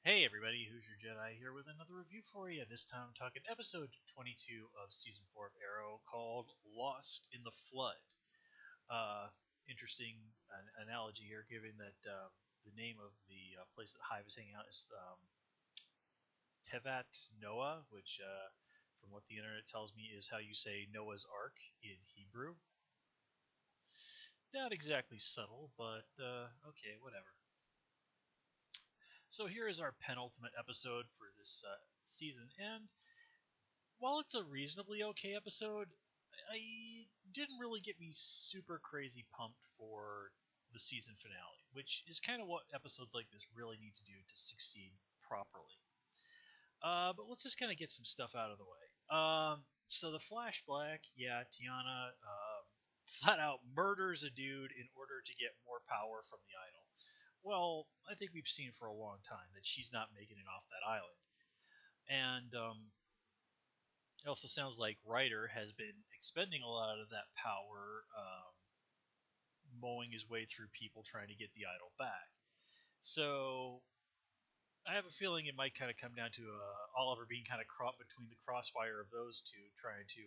Hey everybody, who's your Jedi here with another review for you. This time I'm talking episode 22 of season 4 of Arrow called Lost in the Flood. Uh, Interesting analogy here, given that the name of the place that Hive is hanging out is Tevat Noah, which, from what the internet tells me, is how you say Noah's Ark in Hebrew. Not exactly subtle, but okay, whatever. So here is our penultimate episode for this season, and while it's a reasonably okay episode, I didn't really get me super crazy pumped for the season finale, which is kind of what episodes like this really need to do to succeed properly. But let's just kind of get some stuff out of the way. So the flashback, yeah, Tiana flat out murders a dude in order to get more power from the idol. Well, I think we've seen for a long time that she's not making it off that island. And it also sounds like Ryder has been expending a lot of that power, mowing his way through people trying to get the idol back. So I have a feeling it might kind of come down to Oliver being kind of caught between the crossfire of those two, trying to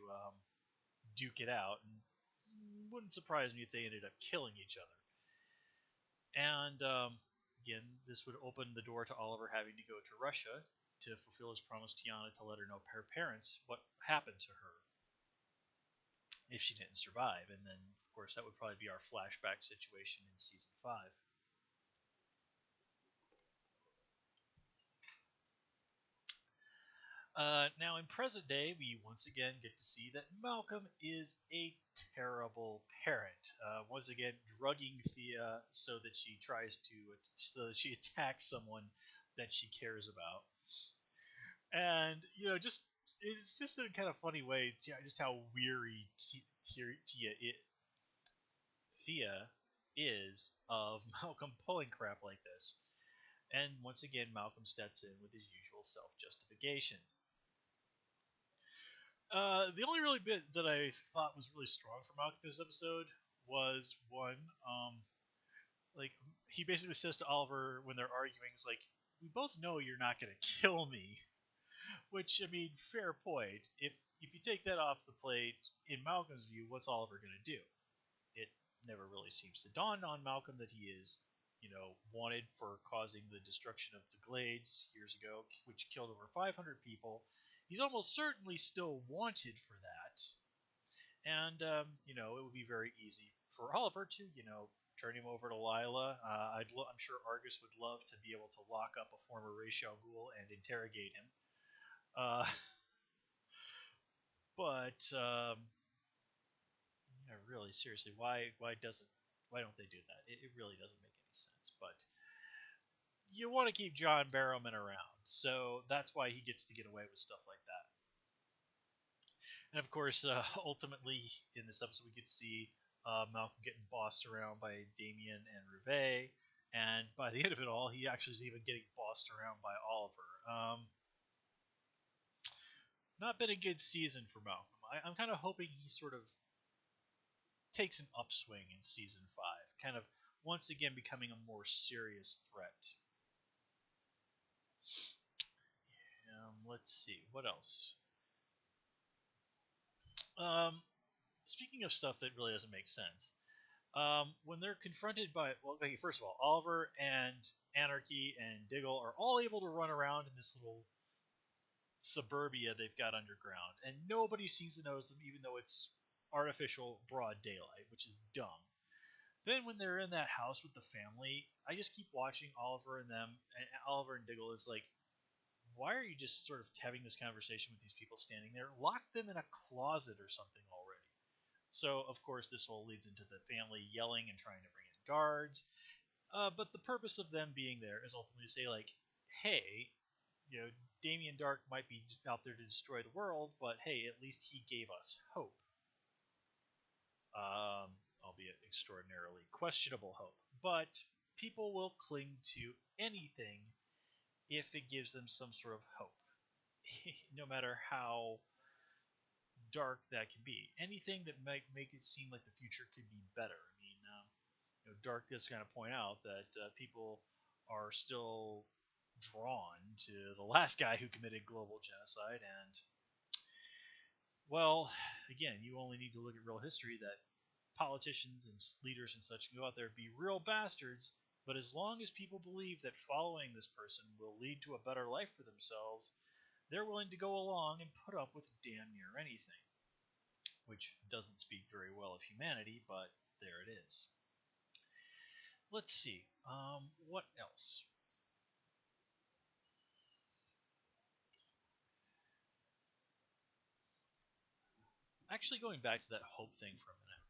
duke it out. And wouldn't surprise me if they ended up killing each other. And again, this would open the door to Oliver having to go to Russia to fulfill his promise to Tiana to let her know her parents what happened to her if she didn't survive. And then, of course, that would probably be our flashback situation in season 5. Now, in present day, we once again get to see that Malcolm is a terrible parent. Once again, drugging Thea so that she attacks someone that she cares about, and just it's just in a kind of funny way, just how weary Thea is of Malcolm pulling crap like this. And once again, Malcolm steps in with his usual self justifications. The only really bit that I thought was really strong for Malcolm this episode was one, like he basically says to Oliver when they're arguing, "Is like we both know you're not going to kill me," which I mean, fair point. If you take that off the plate, in Malcolm's view, what's Oliver going to do? It never really seems to dawn on Malcolm that he is, wanted for causing the destruction of the Glades years ago, which killed over 500 people. He's almost certainly still wanted for that. And, it would be very easy for Oliver to, turn him over to Lila. I'm sure Argus would love to be able to lock up a former Ra's al Ghul and interrogate him. Uh, but really, seriously, why don't they do that? It really doesn't make any sense. But you want to keep John Barrowman around, so that's why he gets to get away with stuff like that. And of course, ultimately in this episode, we get to see Malcolm getting bossed around by Damien and Rive, and by the end of it all, he actually is even getting bossed around by Oliver. Not been a good season for Malcolm. I'm kind of hoping he sort of takes an upswing in season 5, kind of once again becoming a more serious threat. Let's see, what else? Speaking of stuff that really doesn't make sense, when they're confronted by, well, okay, first of all, Oliver and Anarchy and Diggle are all able to run around in this little suburbia they've got underground, and nobody seems to notice them, even though it's artificial broad daylight, which is dumb. Then when they're in that house with the family, I just keep watching Oliver and them, and Oliver and Diggle is like, why are you just sort of having this conversation with these people standing there? Lock them in a closet or something already. So, of course, this all leads into the family yelling and trying to bring in guards. But the purpose of them being there is ultimately to say, like, hey, Damien Dark might be out there to destroy the world, but hey, at least he gave us hope. Albeit extraordinarily questionable hope. But people will cling to anything if it gives them some sort of hope, no matter how dark that can be. Anything that might make it seem like the future could be better. I mean, Dark does kind of point out that people are still drawn to the last guy who committed global genocide. And, well, again, you only need to look at real history that politicians and leaders and such can go out there and be real bastards, but as long as people believe that following this person will lead to a better life for themselves, they're willing to go along and put up with damn near anything, which doesn't speak very well of humanity, but there it is. Let's see. What else? Actually, going back to that hope thing for a minute.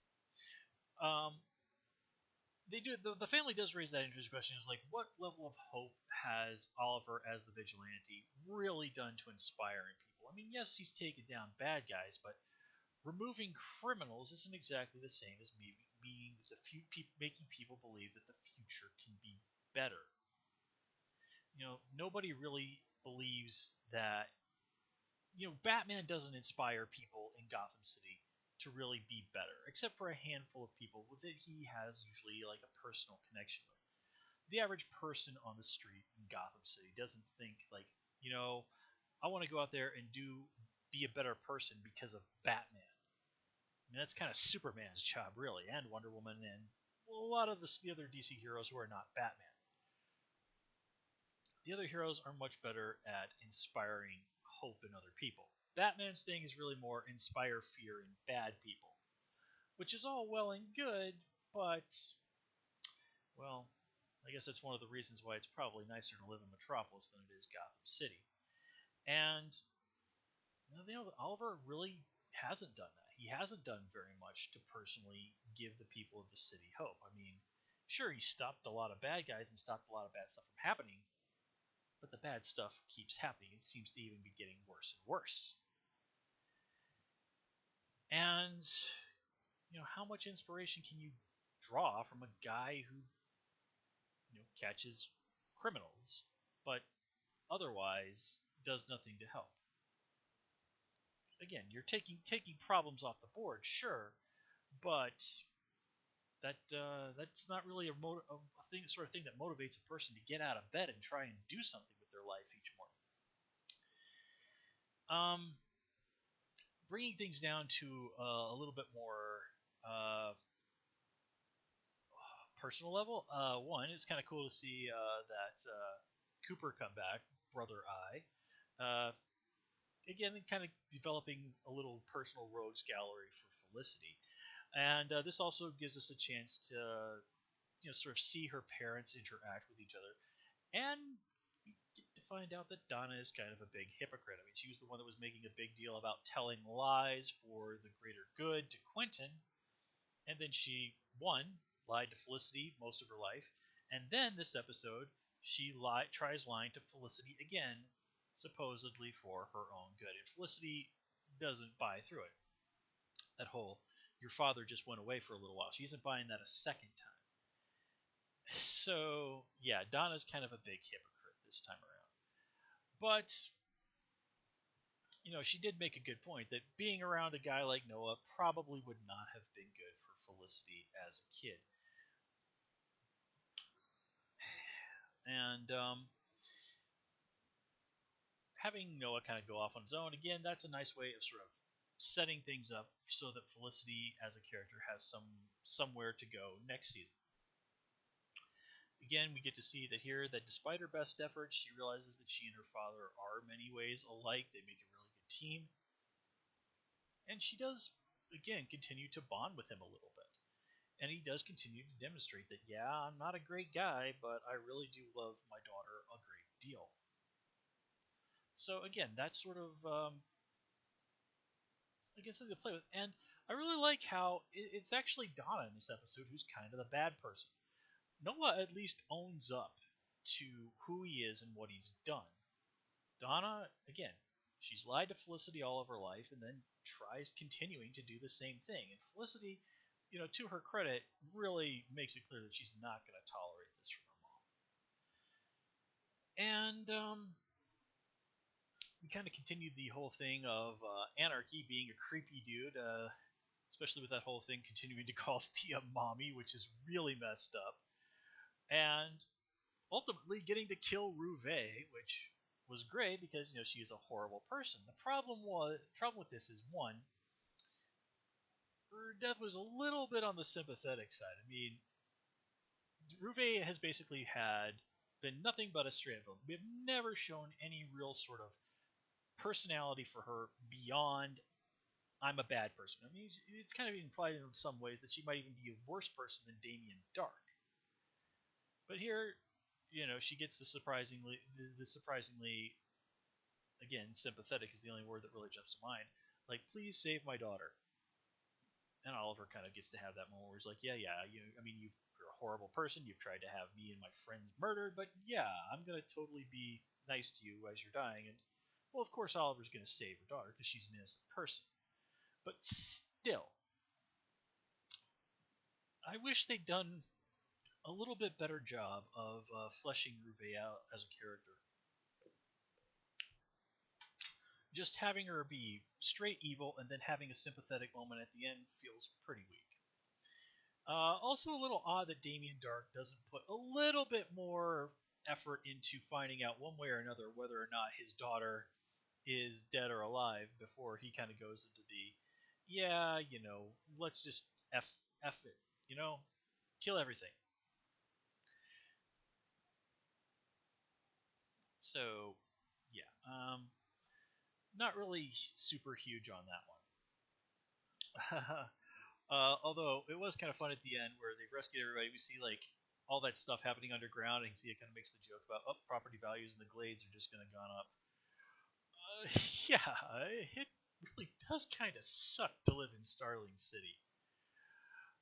They do the family does raise that interesting question: is like, what level of hope has Oliver as the vigilante really done to inspire in people? I mean, yes, he's taken down bad guys, but removing criminals isn't exactly the same as making people believe that the future can be better. Nobody really believes that. Batman doesn't inspire people in Gotham City to really be better, except for a handful of people that he has usually like a personal connection with. The average person on the street in Gotham City doesn't think like, you know, I want to go out there and be a better person because of Batman. I mean, that's kind of Superman's job, really, and Wonder Woman, and a lot of the other DC heroes who are not Batman. The other heroes are much better at inspiring hope in other people. Batman's thing is really more inspire fear in bad people, which is all well and good, but, well, I guess that's one of the reasons why it's probably nicer to live in Metropolis than it is Gotham City. And Oliver really hasn't done that. He hasn't done very much to personally give the people of the city hope. I mean, sure, he stopped a lot of bad guys and stopped a lot of bad stuff from happening, but the bad stuff keeps happening. It seems to even be getting worse and worse. And, how much inspiration can you draw from a guy who, catches criminals, but otherwise does nothing to help? Again, you're taking problems off the board, sure, but that's not really a thing, sort of thing that motivates a person to get out of bed and try and do something with their life each morning. Bringing things down to a little bit more personal level. One, it's kind of cool to see that Cooper come back, Brother Eye. Again, kind of developing a little personal rogues gallery for Felicity, and this also gives us a chance to sort of see her parents interact with each other, and we get to find out that Donna is kind of a big hypocrite. I mean, she was the one that was making a big deal about telling lies for the greater good to Quentin, and then she, one, lied to Felicity most of her life, and then this episode, she tries lying to Felicity again, supposedly for her own good. And Felicity doesn't buy through it. That whole, your father just went away for a little while. She isn't buying that a second time. So, yeah, Donna's kind of a big hypocrite this time around. But, she did make a good point that being around a guy like Noah probably would not have been good for Felicity as a kid. And having Noah kind of go off on his own, again, that's a nice way of sort of setting things up so that Felicity as a character has somewhere to go next season. Again, we get to see that here that despite her best efforts, she realizes that she and her father are in many ways alike. They make a really good team. And she does, again, continue to bond with him a little bit. And he does continue to demonstrate that, yeah, I'm not a great guy, but I really do love my daughter a great deal. So again, that's sort of, I guess, something to play with. And I really like how it's actually Donna in this episode who's kind of the bad person. Noah at least owns up to who he is and what he's done. Donna, again, she's lied to Felicity all of her life and then tries continuing to do the same thing. And Felicity, to her credit, really makes it clear that she's not going to tolerate this from her mom. And we kind of continued the whole thing of Anarchy being a creepy dude, especially with that whole thing continuing to call Thea mommy, which is really messed up. And ultimately getting to kill Rouvet, which was great because she's a horrible person. The problem with this is one, her death was a little bit on the sympathetic side. I mean, Rouvet has basically been nothing but a straight villain. We have never shown any real sort of personality for her beyond I'm a bad person. I mean, it's kind of implied in some ways that she might even be a worse person than Damien Dark. But here, she gets the surprisingly, again, sympathetic is the only word that really jumps to mind. Like, please save my daughter. And Oliver kind of gets to have that moment where he's like, yeah, I mean, you're a horrible person. You've tried to have me and my friends murdered, but yeah, I'm gonna totally be nice to you as you're dying. And well, of course, Oliver's gonna save her daughter because she's an innocent person. But still, I wish they'd done a little bit better job of fleshing Ruve out as a character. Just having her be straight evil and then having a sympathetic moment at the end feels pretty weak. Also, a little odd that Damien Dark doesn't put a little bit more effort into finding out one way or another whether or not his daughter is dead or alive before he kind of goes into yeah, let's just F it, kill everything. So, yeah, not really super huge on that one. Although it was kind of fun at the end where they've rescued everybody. We see like all that stuff happening underground, and Thea kind of makes the joke about, oh, property values in the glades are just going to gone up. Yeah, it really does kind of suck to live in Starling City.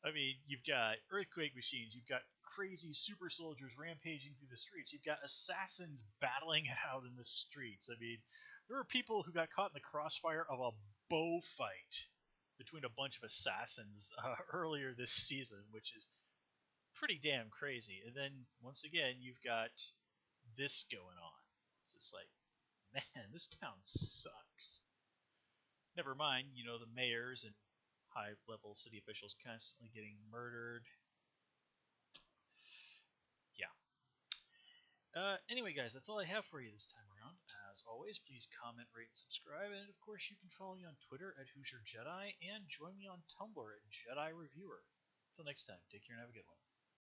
I mean, you've got earthquake machines, you've got crazy super soldiers rampaging through the streets, you've got assassins battling it out in the streets. I mean, there were people who got caught in the crossfire of a bow fight between a bunch of assassins earlier this season, which is pretty damn crazy. And then once again, you've got this going on. It's just like, man, this town sucks. Never mind, the mayors and high level city officials constantly getting murdered. Yeah. Anyway, guys, that's all I have for you this time around. As always, please comment, rate, and subscribe. And of course, you can follow me on Twitter at Hoosier Jedi and join me on Tumblr at Jedi Reviewer. Until next time, take care and have a good one.